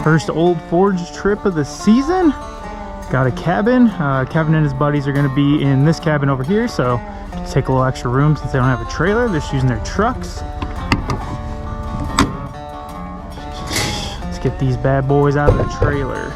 First Old Forge trip of the season. Got a cabin. Kevin and his buddies are going to be in this cabin over here, so just take a little extra room since they don't have a trailer. They're just using their trucks. Let's get these bad boys out of the trailer.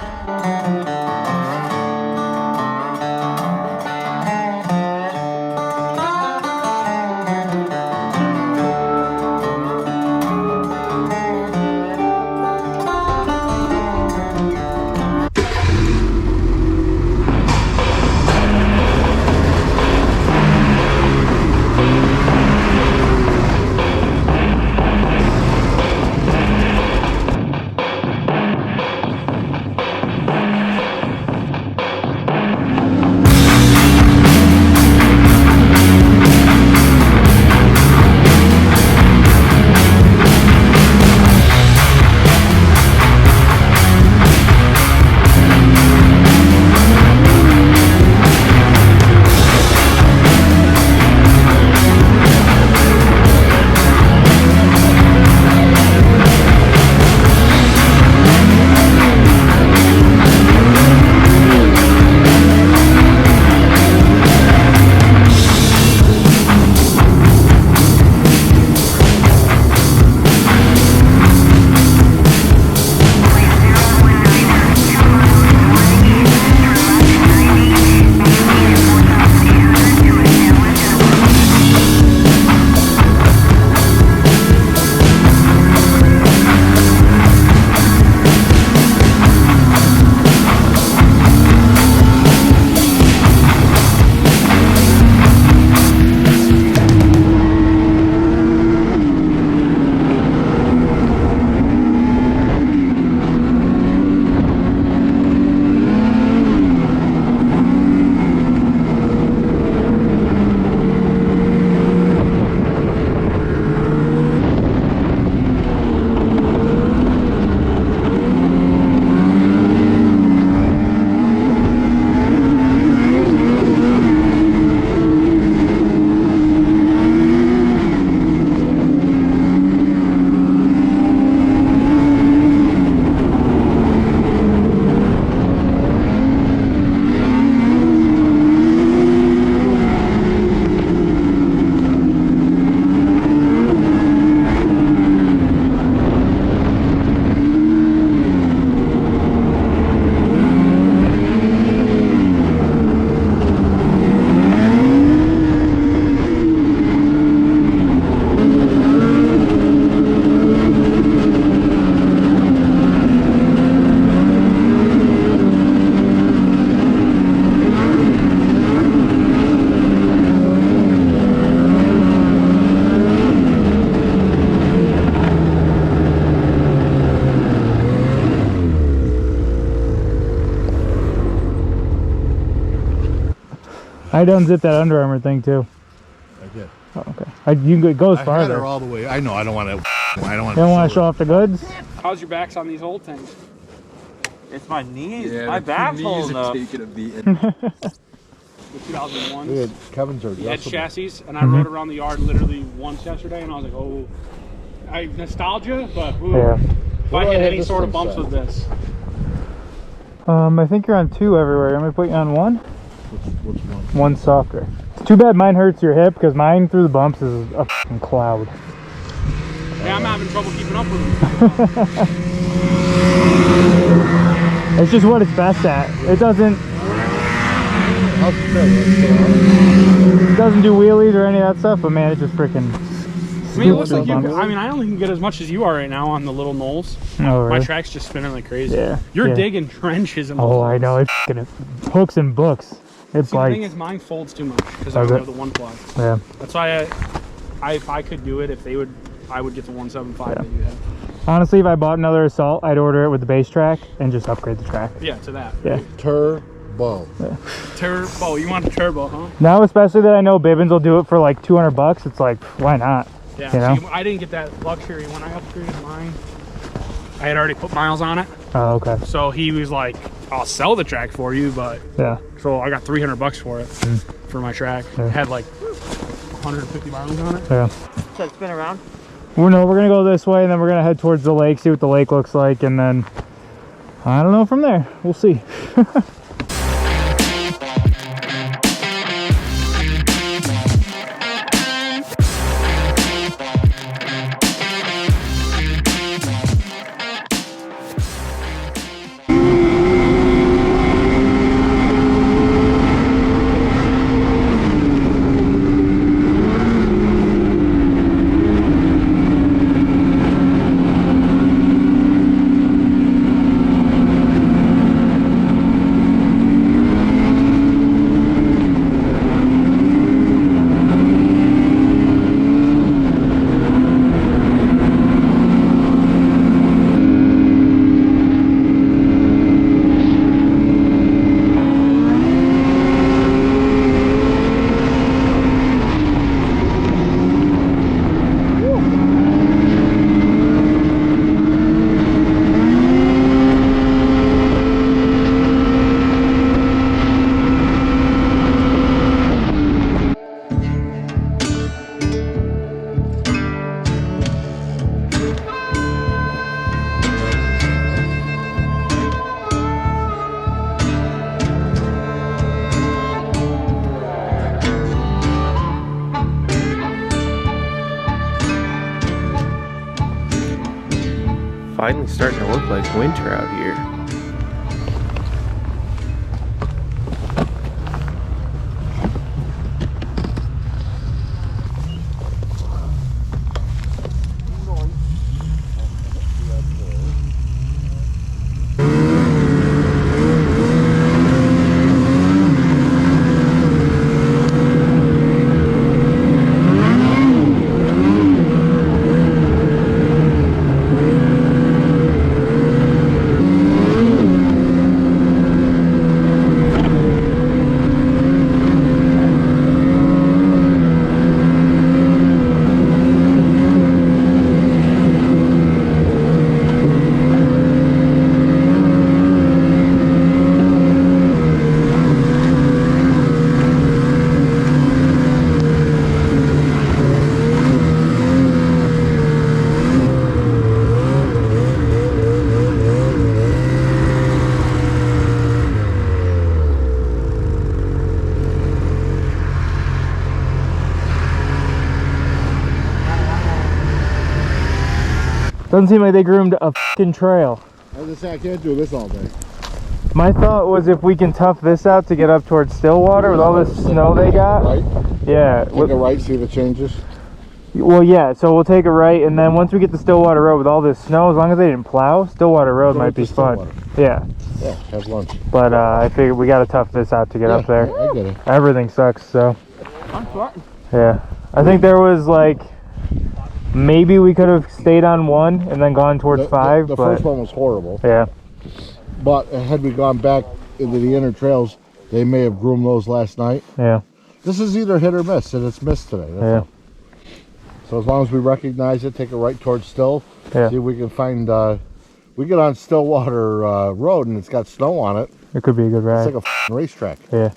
I unzipped that Under Armour thing too. I did. Oh, okay. It goes farther. I had her all the way. I know. I don't want to. I don't want You don't want to show off the goods? How's your backs on these old things? It's my knees. Yeah, my back's holding up. taking a beating. The 2001s. Kevin's are He had chassis, and I rode around the yard literally once yesterday, and I was like, oh, nostalgia, but ooh, Yeah. if I hit any sort of bumps with this. I think you're on 2 everywhere. I'm gonna put you on 1. Which one? 1 softer. It's too bad mine hurts your hip because mine through the bumps is a fucking cloud. Yeah, I'm having trouble keeping up with them. It's just what it's best at. It doesn't do wheelies or any of that stuff, but man, it just freaking. I mean, it looks like you. I mean, I only can get as much as you are right now on the little knolls. Oh, really? My track's just spinning like crazy. Yeah. You're digging trenches in the I know. It's fucking hooks and books. It's like. The like. thing is, mine folds too much because I don't have the 1+. Yeah. That's why if I could do it, I would get the 175 that you have. Honestly, if I bought another Assault, I'd order it with the base track and just upgrade the track. Yeah, to that. Yeah. Turbo. Yeah. Turbo. You want a turbo, huh? Now, especially that I know Bibbins will do it for like $200, it's like, why not? Yeah. You know? See, I didn't get that luxury when I upgraded mine. I had already put miles on it. Oh, okay. So he was like, "I'll sell the track for you," but yeah. So I got $300 for it for my track. Yeah. It had like 150 miles on it. Yeah. So it's been around. We're gonna go this way, and then we're gonna head towards the lake, see what the lake looks like, and then I don't know from there. We'll see. Finally starting to look like winter out here. Doesn't seem like they groomed a fucking trail. I was gonna say I can't do this all day. My thought was if we can tough this out to get up towards Stillwater with all this snow they got. Right? Yeah. Take a right, see if it changes. Well, yeah, so we'll take a right, and then once we get to Stillwater Road with all this snow, as long as they didn't plow, Stillwater Road might be fun. Yeah. Yeah, have lunch. But I figured we gotta tough this out to get up there. I get it. Everything sucks, so. I'm fine. Yeah. I think there was like, maybe we could have stayed on 1 and then gone towards 5. The but first one was horrible. Yeah. But had we gone back into the inner trails, they may have groomed those last night. Yeah. This is either hit or miss, and it's missed today. That's all. So as long as we recognize it, take it right towards Still. Yeah. See if we can find. We get on Stillwater Road and it's got snow on it. It could be a good ride. It's like a f***ing racetrack. Yeah.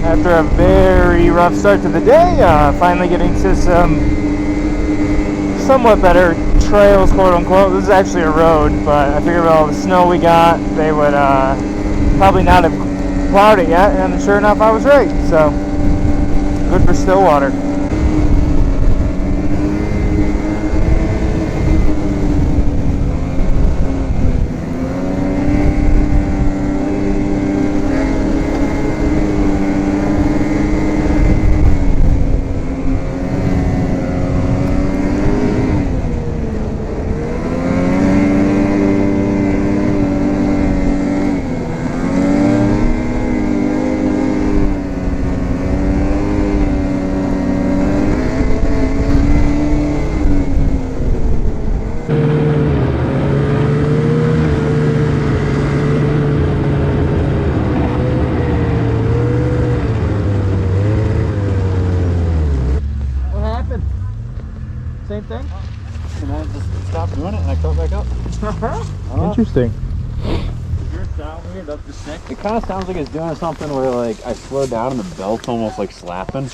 After a very rough start to the day, finally getting to some somewhat better trails, quote unquote. This is actually a road, but I figured with all the snow we got, they would probably not have plowed it yet, and sure enough, I was right. So, good for Stillwater. stopped doing it and I caught back up. Interesting. Is your sound weird up to 6? It kind of sounds like it's doing something where like I slow down and the belt's almost like slapping.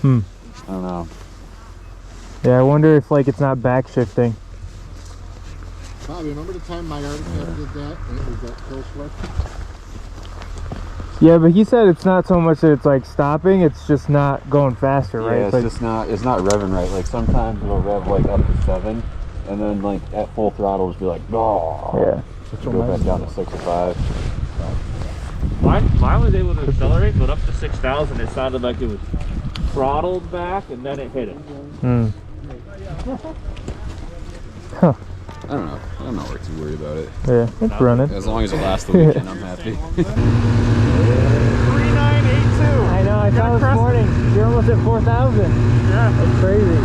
Hmm. I don't know. Yeah, I wonder if like it's not back shifting. Bobby, remember the time my arctic did that and it was that kill switch? Yeah, but he said it's not so much that it's like stopping, it's just not going faster, right? Yeah, it's like, just not, it's not revving right. Like sometimes it'll rev like up to 7 and then like at full throttle it'll be like, oh. yeah. Go back down to 6 or 5. Mine was able to accelerate, but up to 6,000 it sounded like it was throttled back and then it hit it. Hmm. Huh. I don't know. I don't know where to worry about it. Yeah, it's running. As long as it lasts the weekend, I'm happy. 3982. I know, I saw this morning. You're almost at 4,000. Yeah. That's crazy.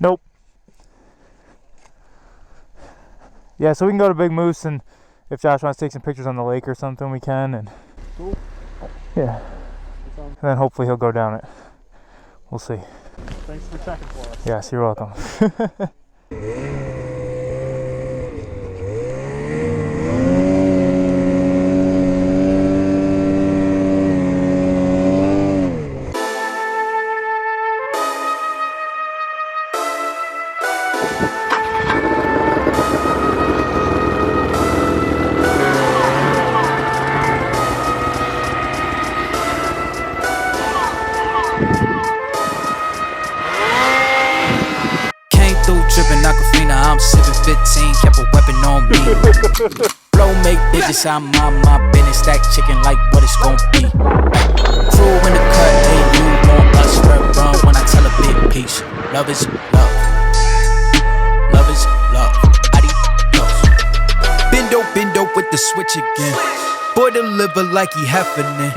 Nope. Yeah, so we can go to Big Moose, and if Josh wants to take some pictures on the lake or something, we can. And Cool. yeah, and then hopefully he'll go down it. We'll see. Thanks for checking for us. Yes, you're welcome. I'm sipping 15, kept a weapon on me. Blow make bitches, I'm on my business. Stack chicken like what it's gon' be. Crew in the cut, hey, you want us to run when I tell a big piece. Love is love. Love is love. Adios. Bendo with the switch again. Boy deliver like he heffernin'.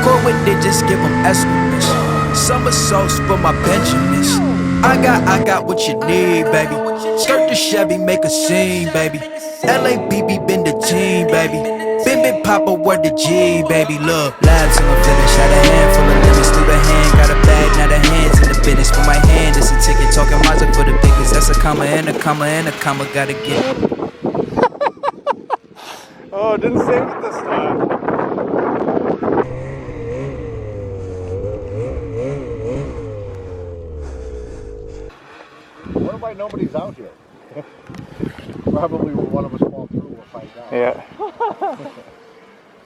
Core with it, just give him exclamation. Summer sauce for my Benjamins. I got what you need, baby. Skirt the Chevy, make a scene, baby. LABB been the team, baby. Been Papa, word the G, baby. Look, labs in my village, had a handful of limits through the hand. Got a bag, now the hands in the business. For my hand, it's a ticket. Talking Mazda for the biggest. That's a comma and a comma and a comma. Gotta get it. Oh, it didn't save it this time. What if nobody's out here? Probably one of us fall through, we'll find out. Yeah.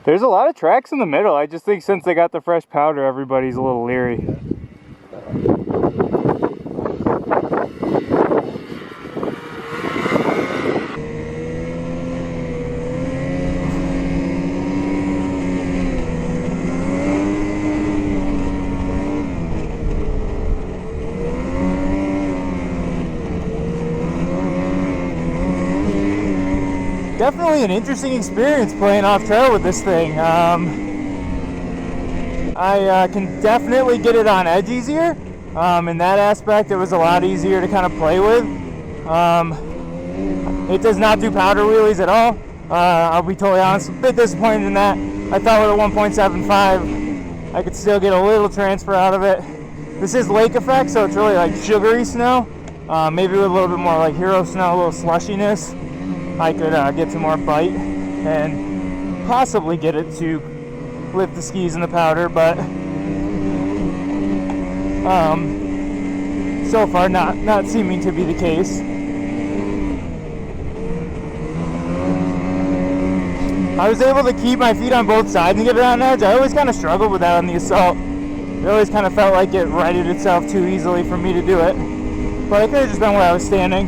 There's a lot of tracks in the middle. I just think since they got the fresh powder, everybody's a little leery. Definitely an interesting experience playing off trail with this thing. I can definitely get it on edge easier. In that aspect, it was a lot easier to kind of play with. It does not do powder wheelies at all. I'll be totally honest, a bit disappointed in that. I thought with a 1.75, I could still get a little transfer out of it. This is lake effect, so it's really like sugary snow. Maybe with a little bit more like hero snow, a little slushiness, I could get some more bite and possibly get it to lift the skis in the powder, but so far not seeming to be the case. I was able to keep my feet on both sides and get it on edge. I always kind of struggled with that on the Assault. It always kind of felt like it righted itself too easily for me to do it. But it could have just been where I was standing.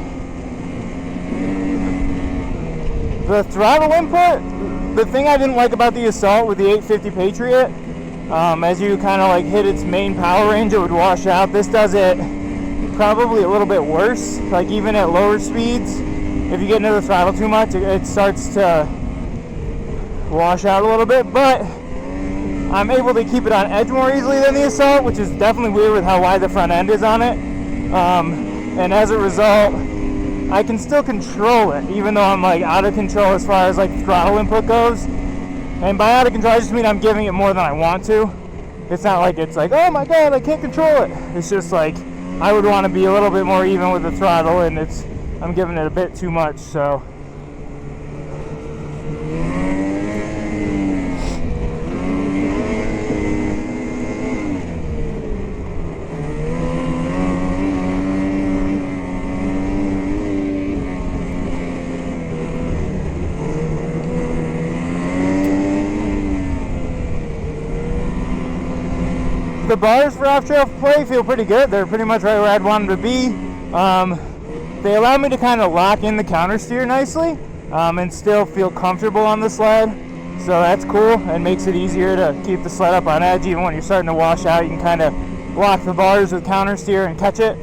The throttle input, the thing I didn't like about the Assault with the 850 Patriot, as you kind of like hit its main power range, it would wash out. This does it probably a little bit worse. Like even at lower speeds, if you get into the throttle too much, it starts to wash out a little bit. But I'm able to keep it on edge more easily than the Assault, which is definitely weird with how wide the front end is on it. And as a result, I can still control it, even though I'm like out of control as far as like throttle input goes. And by out of control, I just mean I'm giving it more than I want to. It's not like it's like, oh my god, I can't control it. It's just like I would want to be a little bit more even with the throttle, and I'm giving it a bit too much. So the bars for off-trail play feel pretty good. They're pretty much right where I'd want them to be. They allow me to kind of lock in the counter steer nicely and still feel comfortable on the sled. So that's cool and makes it easier to keep the sled up on edge. Even when you're starting to wash out, you can kind of lock the bars with counter steer and catch it.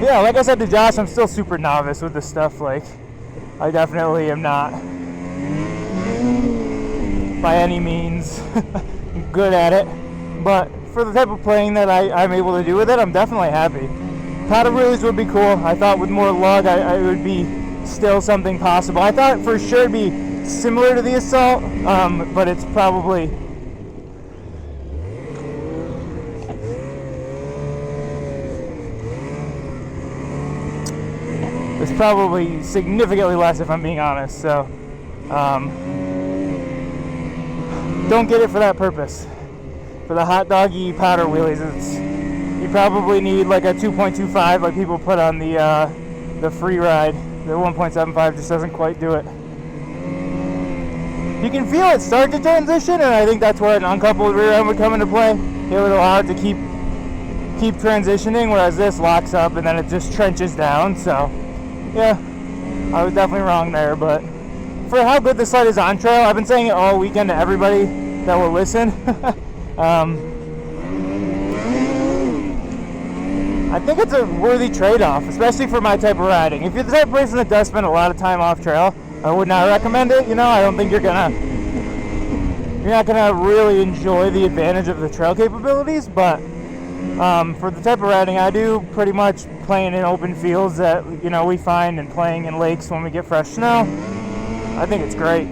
Yeah, like I said to Josh, I'm still super novice with this stuff. Like, I definitely am not by any means good at it, but for the type of playing that I'm able to do with it, I'm definitely happy. Paddle wheelies would be cool. I thought with more lug, it would be still something possible. I thought for sure it'd be similar to the Assault, but it's probably significantly less if I'm being honest. So don't get it for that purpose. For the hot doggy powder wheelies, you probably need like a 2.25 like people put on the free ride. The 1.75 just doesn't quite do it. You can feel it start to transition, and I think that's where an uncoupled rear end would come into play. It would allow it to keep transitioning, whereas this locks up and then it just trenches down. So yeah, I was definitely wrong there, but for how good the sled is on trail, I've been saying it all weekend to everybody that will listen. I think it's a worthy trade-off, especially for my type of riding. If you're the type of person that does spend a lot of time off trail, I would not recommend it. You know, I don't think you're not gonna really enjoy the advantage of the trail capabilities. But for the type of riding I do, pretty much playing in open fields that we find and playing in lakes when we get fresh snow, I think it's great.